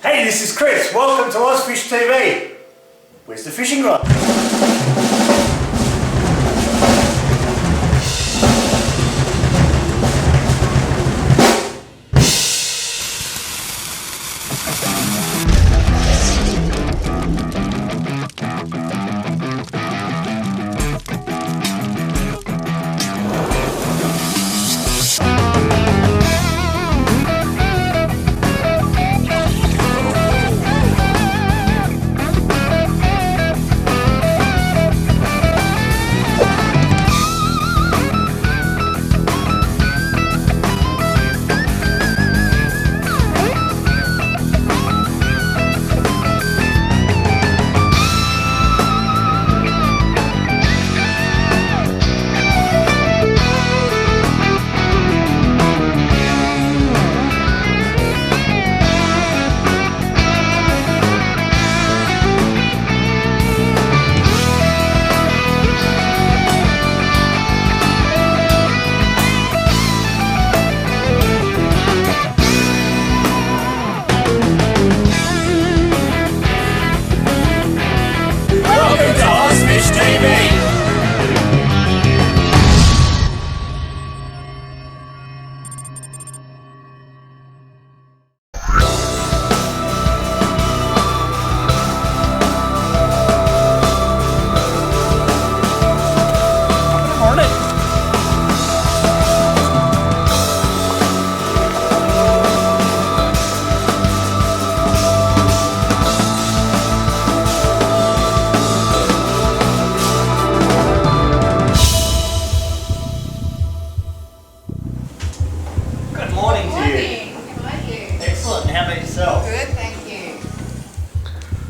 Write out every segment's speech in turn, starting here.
Hey, this is Chris. Welcome to Ozfish TV. Where's the fishing rod?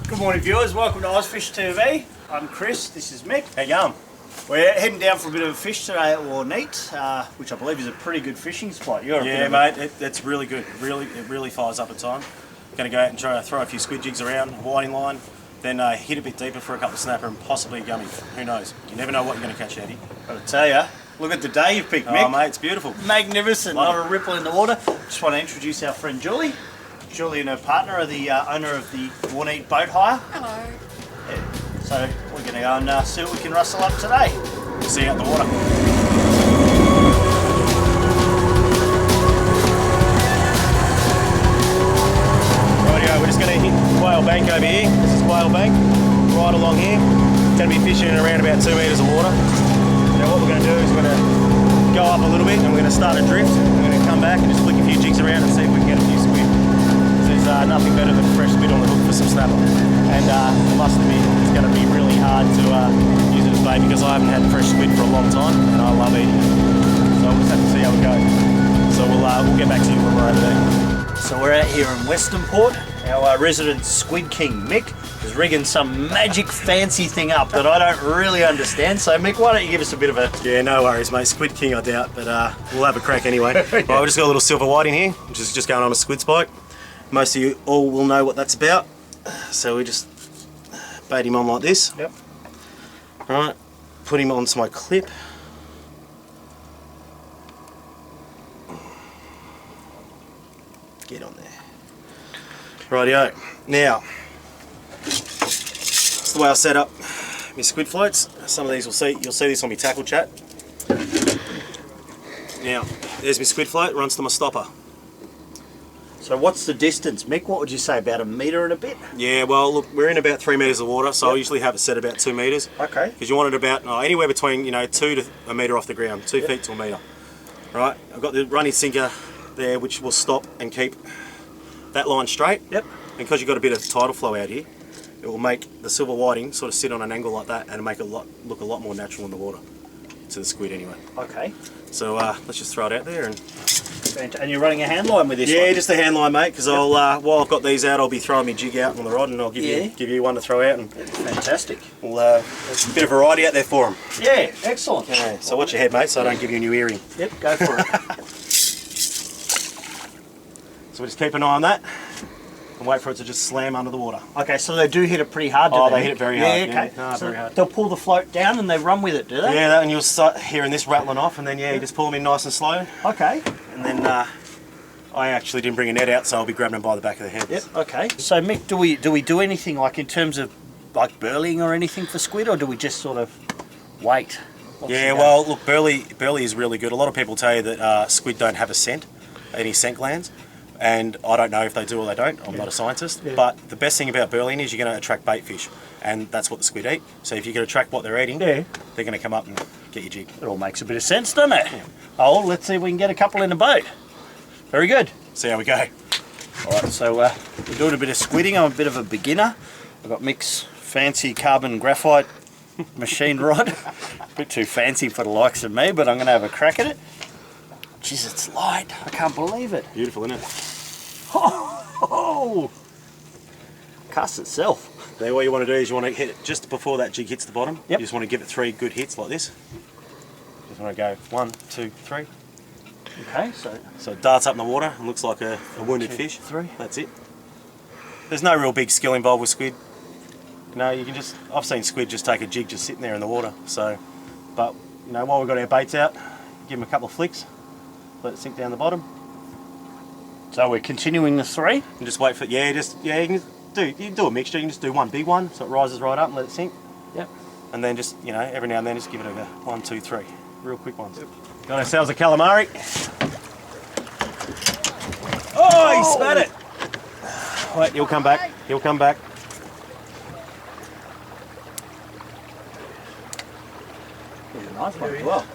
Good morning viewers, welcome to Ozfish TV. I'm Chris, this is Mick. How you going? We're heading down for a bit of a fish today at Warneet, which I believe is a pretty good fishing spot. Yeah mate, that's really good. It really fires up at time. Going to go out and try to throw a few squid jigs around, a whiting line, then hit a bit deeper for a couple of snapper and possibly a gummy. Who knows? You never know what you're going to catch out here. Got to tell you, look at the day you've picked, Mick. Oh mate, it's beautiful. Magnificent, not a ripple in the water. Just want to introduce our friend Julie. Julie and her partner are the owner of the Warneet boat hire. Hello. Yeah. So we're going to go and see what we can rustle up today. See you out the water. Rightio, we're just going to hit Whale Bank over here. This is Whale Bank, right along here. Going to be fishing in around about 2 metres of water. Now what we're going to do is we're going to go up a little bit and we're going to start a drift. We're going to come back and just flick a few jigs around and see if we can get a few squid. There's nothing better than fresh squid on the hook for some snapper. And I must admit, it's going to be really hard to use it as bait because I haven't had fresh squid for a long time and I love eating it. So we'll just have to see how we go. So we'll get back to you when we're over there. So we're out here in Westernport. Our resident Squid King, Mick, is rigging some magic fancy thing up that I don't really understand. So Mick, why don't you give us a bit of a... Yeah, no worries mate, Squid King I doubt, but we'll have a crack anyway. Yeah. Right, we've just got a little silver whiting here, which is just going on a squid spike. Most of you all will know what that's about. So we just bait him on like this. Yep. Right, put him onto my clip. Get on there. Rightio. Now, that's the way I set up my squid floats. Some of these you'll see this on my tackle chat. Now, there's my squid float, runs to my stopper. So what's the distance, Mick? What would you say, about a metre and a bit? Yeah, well, look, we're in about 3 metres of water, so I usually have it set about 2 metres. Okay. Because you want it about anywhere between 2 to a metre off the ground, 2 feet to a metre. Right, I've got the running sinker there, which will stop and keep that line straight. Yep. And because you've got a bit of tidal flow out here, it will make the silver whiting sort of sit on an angle like that and make it look a lot more natural in the water, to the squid anyway. Okay. So let's just throw it out there. And you're running a hand line with this one? Yeah, just a hand line, mate, because I'll while I've got these out, I'll be throwing my jig out on the rod and I'll give you one to throw out. And fantastic. We'll there's a bit of variety out there for them. Yeah, excellent. Okay, so watch your head, mate, so I don't give you a new earring. Yep, go for it. So we just keep an eye on that and wait for it to just slam under the water. Okay, so they do hit it pretty hard, do they hit it very hard. Yeah, okay. Yeah, no, so very hard. They'll pull the float down and they run with it, do they? Yeah, and you'll start hearing this rattling off, and then you just pull them in nice and slow. Okay. And then I actually didn't bring a net out, so I'll be grabbing them by the back of the head. Yep. Okay. So Mick, do we do anything like in terms of like burleying or anything for squid, or do we just sort of wait? Yeah, well, look, burley is really good. A lot of people tell you that squid don't have a scent, any scent glands, and I don't know if they do or they don't. I'm not a scientist, but the best thing about burleying is you're going to attract bait fish, and that's what the squid eat. So if you can attract what they're eating, they're going to come up and get your jig. It all makes a bit of sense, doesn't it? Yeah. Oh, let's see if we can get a couple in the boat. Very good. See how we go. All right, so we're doing a bit of squidding. I'm a bit of a beginner. I've got Mick's fancy carbon graphite machine rod. A bit too fancy for the likes of me, but I'm going to have a crack at it. Jeez, it's light. I can't believe it. Beautiful, isn't it? Oh! Casts itself. Now what you want to do is you want to hit it just before that jig hits the bottom. Yep. You just want to give it 3 good hits like this. Just want to go 1, 2, 3. Okay, so it darts up in the water and looks like a wounded fish. 3. That's it. There's no real big skill involved with squid. No, you can just, I've seen squid just take a jig just sitting there in the water. So, but you know, while we've got our baits out, give them a couple of flicks, let it sink down the bottom. So we're continuing the 3? And just wait for, you can do a mixture. You can just do one big one so it rises right up and let it sink. Yep. And then just, you know, every now and then just give it a 1, 2, 3. Real quick ones. Yep. Got ourselves a calamari. Oh, he spat it. Wait, he'll come back. He'll come back. He's a nice one as well.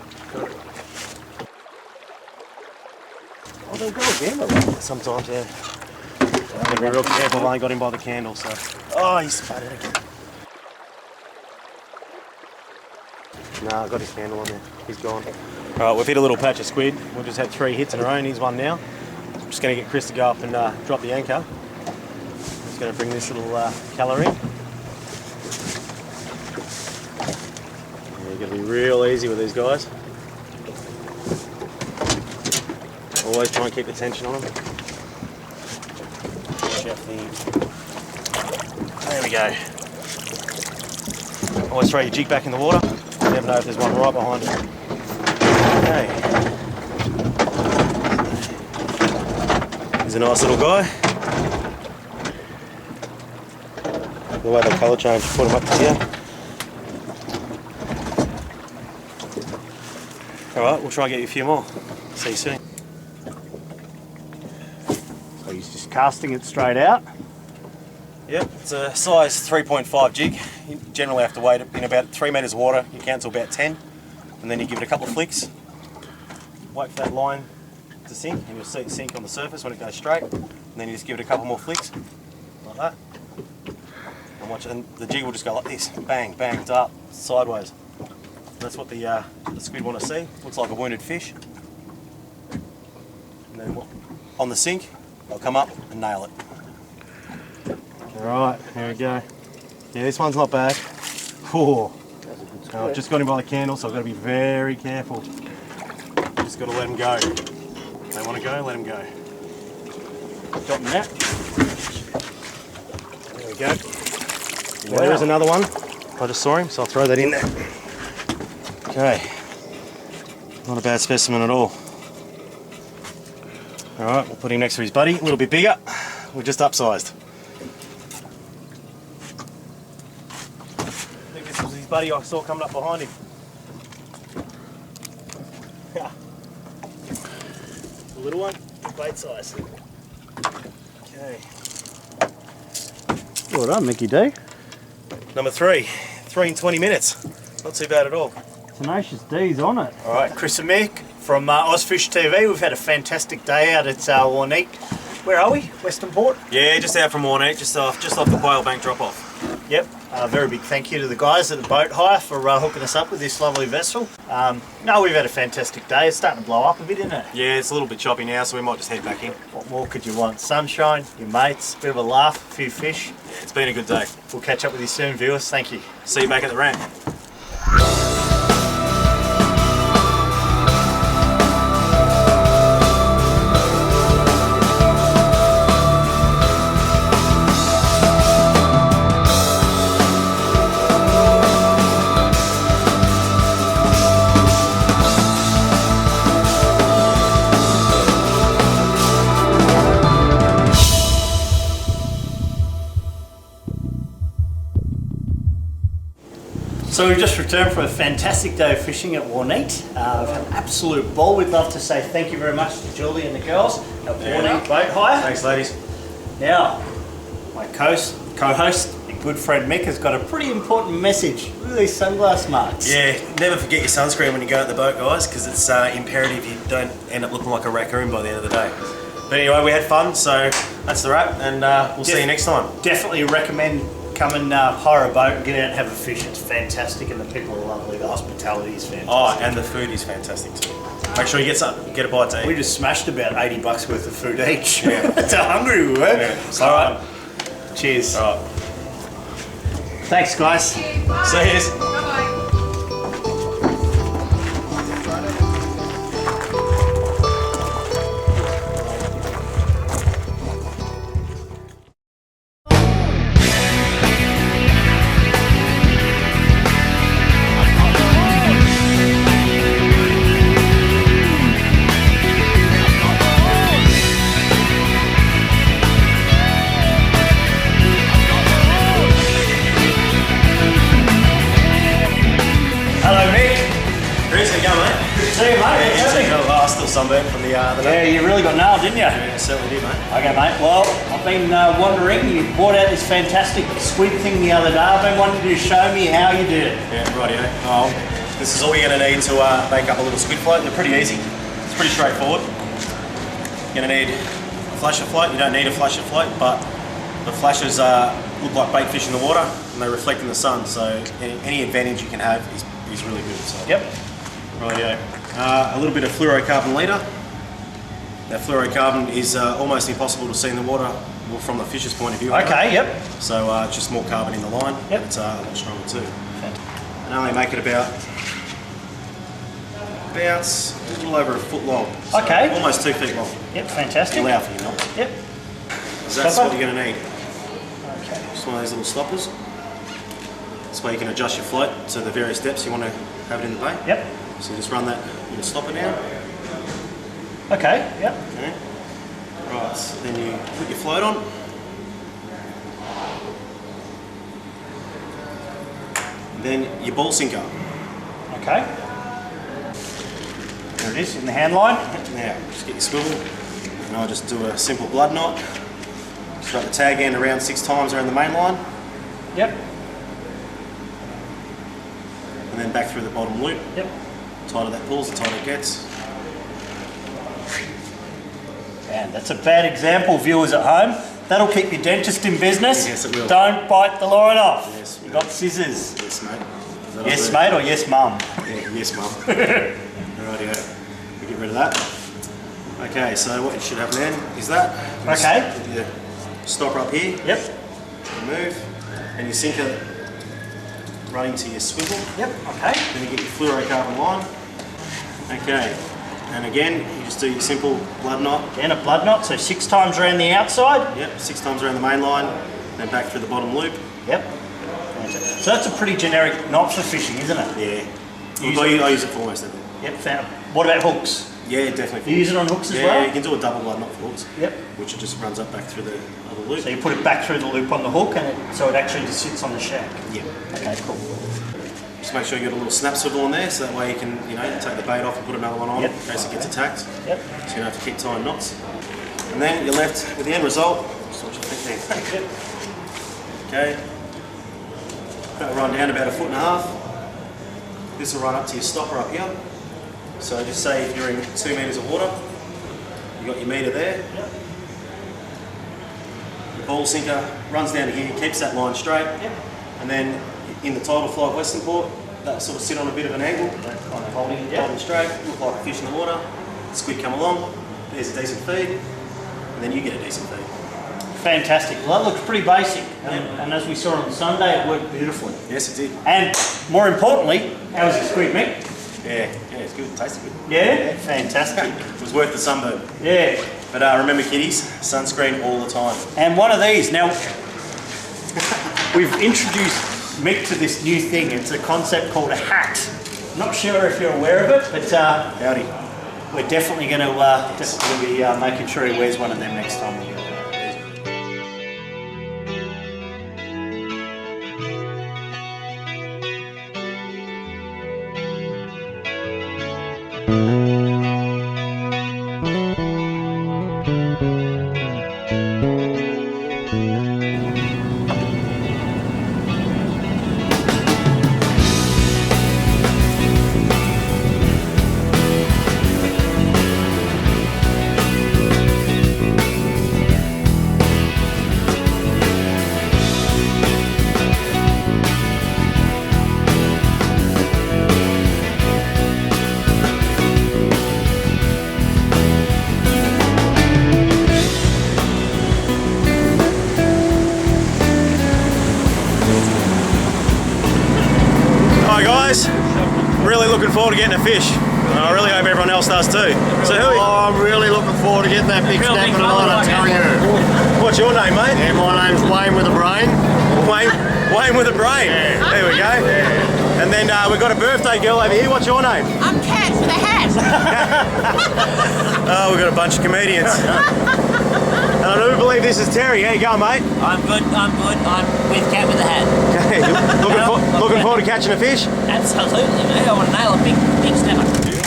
Oh, they'll go again, right? Sometimes, yeah. Gotta be real careful. I only got him by the candle, so. Oh, he spat it again. No, I got his candle on there. He's gone. All right, we've hit a little patch of squid. We've just had 3 hits in a row, and here's one now. I'm just going to get Chris to go up and drop the anchor. Just going to bring this little colour in. Yeah, you've got to be real easy with these guys. Always try and keep the tension on them. There we go. Always throw your jig back in the water. You never know if there's one right behind it. Okay. He's a nice little guy. The way they colour change, put him up to here. Alright, we'll try and get you a few more. See you soon. So he's just casting it straight out. Yep, it's a size 3.5 jig. You generally have to wait in about 3 metres of water. You count to about 10, and then you give it a couple of flicks. Wait for that line to sink, and you'll see it sink on the surface when it goes straight. And then you just give it a couple more flicks, like that. And watch it, and the jig will just go like this, bang, bang, dart, sideways. That's what the squid want to see. Looks like a wounded fish. And then on the sink, they'll come up and nail it. Alright, here we go. Yeah, this one's not bad. Oh, I've just got him by the candle, so I've got to be very careful. Just got to let him go. They want to go, let him go. Got him there. There we go. Wow. There is another one. I just saw him, so I'll throw that in there. Okay. Not a bad specimen at all. Alright, we'll put him next to his buddy. A little bit bigger. We're just upsized. I think this was his buddy I saw coming up behind him. The little one, bait size. Okay. Well done, Mickey D. Number 3. 3 in 20 minutes. Not too bad at all. Tenacious D's on it. All right, Chris and Mick from Ozfish TV. We've had a fantastic day out at Warneet. Where are we? Westernport? Yeah, just out from Warneet, just off the Whale Bank drop-off. Yep. A very big thank you to the guys at the boat hire for hooking us up with this lovely vessel. No, we've had a fantastic day. It's starting to blow up a bit, isn't it? Yeah, it's a little bit choppy now, so we might just head back in. What more could you want? Sunshine, your mates, a bit of a laugh, a few fish. Yeah, it's been a good day. We'll catch up with you soon, viewers. Thank you. See you back at the ramp. So we've just returned from a fantastic day of fishing at Warneet. We've had an absolute ball. We'd love to say thank you very much to Julie and the girls at Warneet Boat Hire. Thanks, ladies. Now, my co-host, a good friend Mick, has got a pretty important message. Look at these sunglass marks. Yeah, never forget your sunscreen when you go out the boat, guys, because it's imperative you don't end up looking like a raccoon by the end of the day. But anyway, we had fun, so that's the wrap, and we'll see you next time. Definitely recommend come and hire a boat and get out and have a fish. It's fantastic, and the people are lovely. The hospitality is fantastic. Oh, and the food is fantastic too. Make sure you get something, get a bite to eat. We just smashed about $80 worth of food each. Yeah. That's how hungry we were. Yeah. All right. Cheers. All right. Thanks, guys. See you. Sunburn from the Yeah, day. you really got nailed, didn't you? Yeah, certainly did, mate. Okay, mate. Well, I've been wondering, you brought out this fantastic squid thing the other day. I've been wanting you to show me how you did it. Yeah, rightio. Oh, this is all you're going to need to make up a little squid float. They're pretty easy. It's pretty straightforward. You're going to need a flasher float. You don't need a flasher float, but the flashers look like bait fish in the water and they reflect in the sun, so any advantage you can have is really good. So. Yep. Rightio. A little bit of fluorocarbon leader. That fluorocarbon is almost impossible to see in the water from the fish's point of view. Okay, yep. So just more carbon in the line. Yep. It's a lot stronger too. And I only make it about a little over a foot long. So Okay. almost 2 feet long. Yep, fantastic. Allow for your knots. Yep. So that's Stopper? what you're going to need. Okay. Just one of these little stoppers. This way you can adjust your float to the various depths you want to have it in the bait. Yep. So you just run that little stopper down. Okay, yep. Okay. Right, so then you put your float on. Then your ball sinker. Okay. There it is, in the hand line. Now, just get your swivel. And I'll just do a simple blood knot. Just wrap the tag end around 6 times around the main line. Yep. And then back through the bottom loop. Yep. The tighter that pulls, the tighter it gets. And that's a bad example, viewers at home. That'll keep your dentist in business. Yes, it will. Don't bite the line off. Yes, You've got scissors. Yes, mate. Yes, mate, or yes, mum. Yeah, yes, mum. Rightio. We get rid of that. Okay, so what you should have then is that. Okay. Your stopper up here. Yep. Remove. And your sinker running to your swivel. Yep, okay. Then you get your fluorocarbon line. Okay. And again, you just do your simple blood knot. Again, a blood knot, so 6 times around the outside. Yep, 6 times around the main line, then back through the bottom loop. Yep. So that's a pretty generic knot for fishing, isn't it? Yeah. I use it for almost everything. Yep, found. What about hooks? Yeah, definitely. You use it on hooks as yeah, well? Yeah, you can do a double blood knot for hooks. Yep. Which it just runs up back through the other loop. So you put it back through the loop on the hook, and so it actually just sits on the shack? Yeah. Okay, cool. Just make sure you get a little snap swivel on there, so that way you can, take the bait off and put another one on Yep. in case it gets attacked. Yep. So you don't have to keep tying knots. And then you're left with the end result. That's what you think then. Okay. That'll run down about 1.5 foot. This will run up to your stopper up here. So just say if you're in 2 metres of water, you've got your metre there. Yep. The ball sinker runs down to here, keeps that line straight. Yep. And then in the tidal fly of Westernport, that'll sort of sit on a bit of an angle, Kind of holding it holding down. straight, look like a fish in the water. Squid come along, there's a decent feed, and then you get a decent feed. Fantastic. Well, that looks pretty basic. And as we saw on Sunday, it worked beautifully. Yes, it did. And more importantly, how was the squid, Mick? Yeah, it's good, it tasted good. Yeah? Fantastic. It was worth the sunburn. Yeah. But remember kiddies, sunscreen all the time. And one of these. Now, we've introduced Mick to this new thing. It's a concept called a hat. Not sure if you're aware of it, but Howdy. we're definitely going to be making sure he wears one of them next time we go. Really looking forward to getting a fish. I really hope everyone else does too. So who? Oh, I'm really looking forward to getting that big snapping line, I tell you. What's your name, mate? Yeah, my name's Wayne with a brain. Wayne with a brain. Yeah. There we go. Yeah. And then we've got a birthday girl over here. What's your name? I'm Cat with a hat. Oh, we've got a bunch of comedians. And I do believe this is Terry. How you going, mate? I'm good. I'm with Cat with a hat. Okay. Looking forward to catching a fish? Absolutely, mate. I want to nail a big snapper.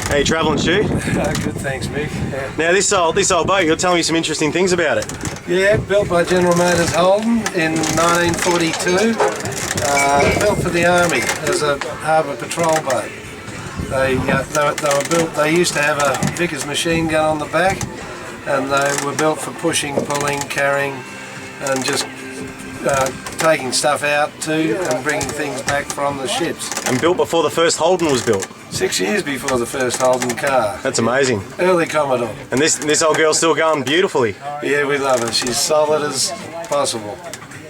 How you travelling, Stu? Good, thanks, Mick. Now this old boat, you're telling me some interesting things about it. Yeah, built by General Motors Holden in 1942. Built for the Army as a harbour patrol boat. They were built. They used to have a Vickers machine gun on the back, and they were built for pushing, pulling, carrying, and just taking stuff out to and bringing things back from the ships. And built before the first Holden was built. 6 years before the first Holden car. That's amazing. Early Commodore. And this old girl's still going beautifully. Yeah, we love her. She's solid as possible.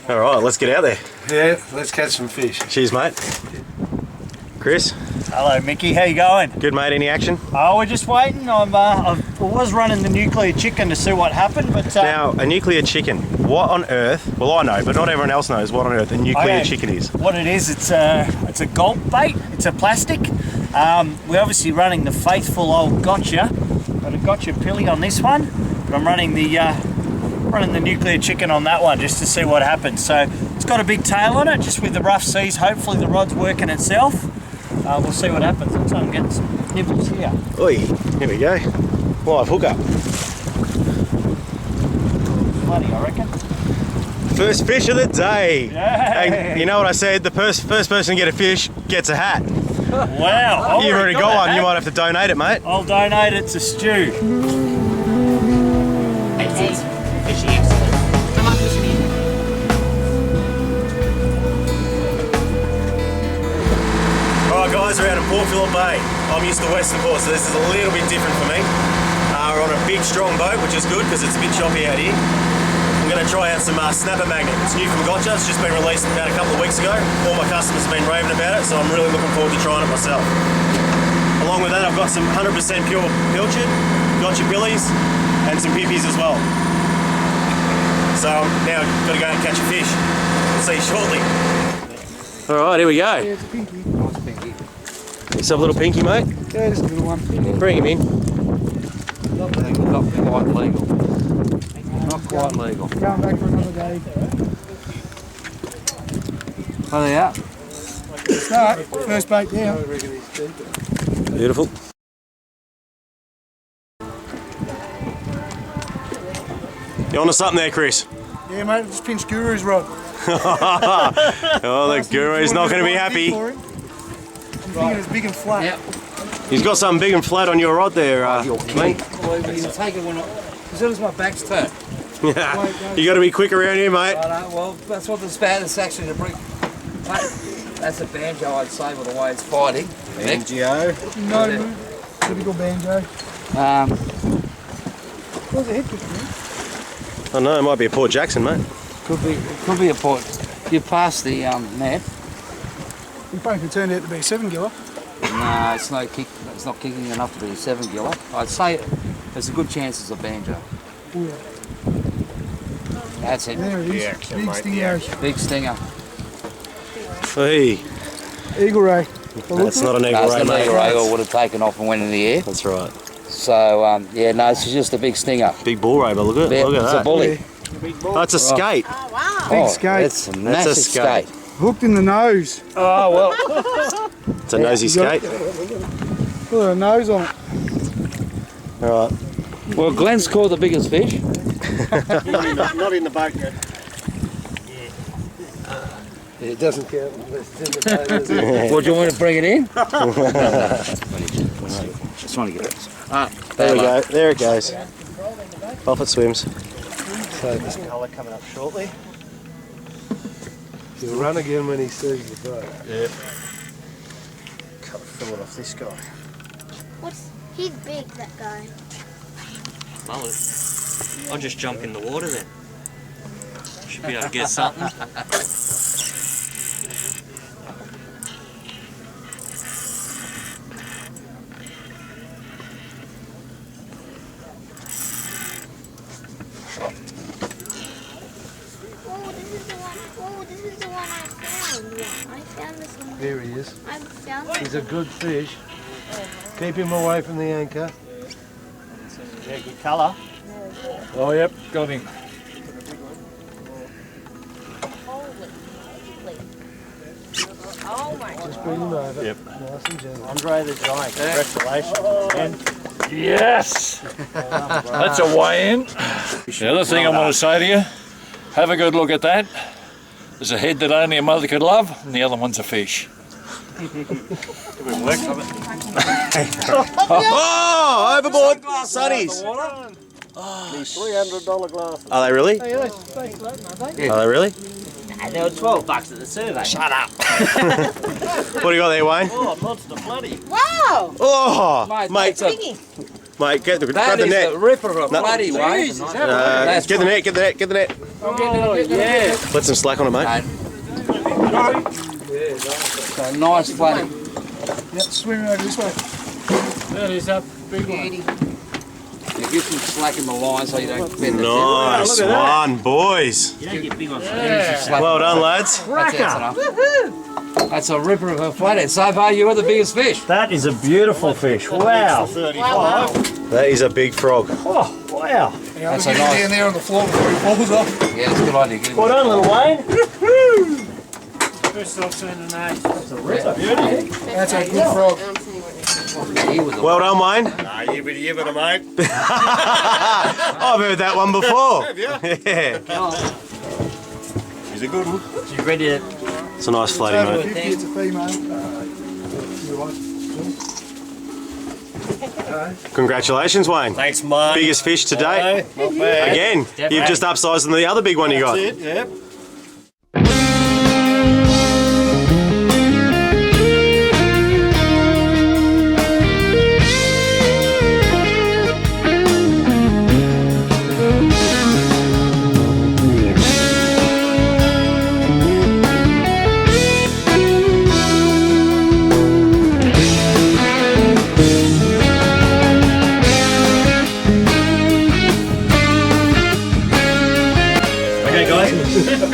All right, let's get out there. Yeah, let's catch some fish. Cheers, mate. Chris? Hello, Mickey. How you going? Good, mate. Any action? Oh, we're just waiting. I was running the nuclear chicken to see what happened, but Now, a nuclear chicken. What on earth? Well, I know, but not everyone else knows what on earth a nuclear Okay. chicken is. What it is, it's a gulp bait. It's a plastic. We're obviously running the faithful old gotcha. Got a gotcha pilly on this one, but I'm running the nuclear chicken on that one just to see what happens. So it's got a big tail on it, just with the rough seas. Hopefully the rod's working itself. We'll see what happens. Let's try and get some nibbles here. Oi, here we go. Live hookup. Bloody, I reckon. First fish of the day. Yay. Hey, you know what I said? The first person to get a fish gets a hat. Wow. You've already got one. You might have to donate it, mate. I'll donate it to Stu. It's fishing excellent. Come on, fishing in. Alright guys, we're out of Port Phillip Bay. I'm used to Westernport, so this is a little bit different for me. We're on a big strong boat, which is good because it's a bit choppy out here. I'm going to try out some snapper magnet. It's new from Gotcha. It's just been released about a couple of weeks ago. All my customers have been raving about it, so I'm really looking forward to trying it myself. Along with that, I've got some 100% pure pilchard, Gotcha pillies, and some pippies as well. So now I've got to go and catch a fish. We'll see you shortly. Alright, here we go. Yeah, it's a pinky. Oh, it's a pinky. What's up, little pinky, mate? Yeah, just a little one. Bring him in. Not quite legal. Not quite legal. Going back for another day. Oh, they are. Start. First bait down. Beautiful. You onto something there, Chris? Yeah, mate, just pinched Guru's rod. Oh, the guru's not going to be happy. I'm thinking it's big and flat. Yep. He's got something big and flat on your rod there, mate. Well, you can take it when as soon as my back's turned. You got to be quick around here, mate. Well, that's what the span is actually to bring. That's a banjo, I'd say, with the way it's fighting. Banjo. No, typical banjo. What's a head kick, I know, it might be a Port Jackson, mate. Could be a port. You passed the net. It probably turned out to be a 7-giller. No, it's no kick. It's not kicking enough to be a 7-giller. I'd say there's a good chance it's a banjo. Yeah. That's it. There it is. Big stinger. Big stinger. Hey, Eagle ray. that's not an eagle No, ray, it's the mate. eagle ray or would have taken off and went in the air. That's right. So yeah, no, it's just a big stinger. Big bull ray, but look at Yeah, look at it's that. a bully. Oh, it's a skate. Oh, wow. Big skate. It's a massive skate. skate. Hooked in the nose. Oh well. It's a nosy skate. Look at the nose on it. All right. Well, Glenn's caught the biggest fish. Not in the boat yet. Yeah, it doesn't count unless it's in the boat, does it? Well, do you want me to bring it in? Just want to get this. There we go. There it goes. Off it swims. So this colour coming up shortly. He'll run again when he sees the boat. Yep. Cut the fillet off this guy. He's big, that guy. Mullet. I'll just jump in the water then. Should be able to get something. This is the one I found. Yeah, I found this one. Here he is. I found He's a good fish. Keep him away from the anchor. Yeah, good colour. Oh, yep, got him. Oh my Just bring him over. Yep. Nice and gentle. Andre the Giant, congratulations. And Yes! That's a weigh-in. The other thing I want to say to you, have a good look at that. There's a head that only a mother could love, and the other one's a fish. Oh, overboard! Sunnies! $300 glass. Are they really? Hey, they floating, aren't they? Are they really? Nah, they were $12 at the survey. Shut up! What do you got there, Wayne? oh, monster bloody. Wow! Oh, mate, That's a, mate, grab that the is net. a ripper of a No. bloody way. Get the net, get the net, get the net. Yeah. Let some slack on it, mate. So nice flooding. Yep, swimming over this way. That is a big one. Yeah, give some slack in the line so you don't bend Nice one, boys. You don't get big ones. Well done, lads. That's enough. That's a ripper of a flathead. So far, you are the biggest fish. That is a beautiful fish. Wow. That is a big frog. Oh, wow. Yeah, That's I'll a get nice- down there on the floor before he falls off. Yeah, it's a good idea. Get him. Well done, little Wayne. First I've seen an eight. That's a ripper. Beauty. That's a good frog. He was the Well done, Wayne. Ah, yibbity mate. I've heard that one before. Have you? Yeah. He's a good one. You ready to... It's a nice floating, mate. 50, it's a female. Congratulations, Wayne. Thanks, mate. Biggest fish to date. Not bad. Again, you've just upsized on the other big one you got. That's it, yep.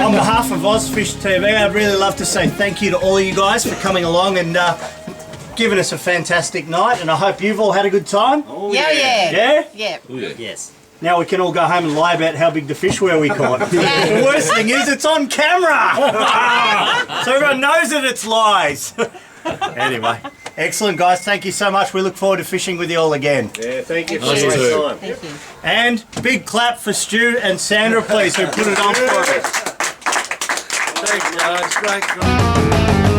On behalf of Ozfish TV, I'd really love to say thank you to all of you guys for coming along and giving us a fantastic night, and I hope you've all had a good time. Yeah? Yeah. Yes. Now we can all go home and lie about how big the fish were we caught. The worst thing is it's on camera! So everyone knows that it's lies. Anyway, excellent guys, thank you so much. We look forward to fishing with you all again. Yeah, thank you for Us your too. time. Thank you. And big clap for Stu and Sandra, please, who put it on for us. Thanks, guys. Great.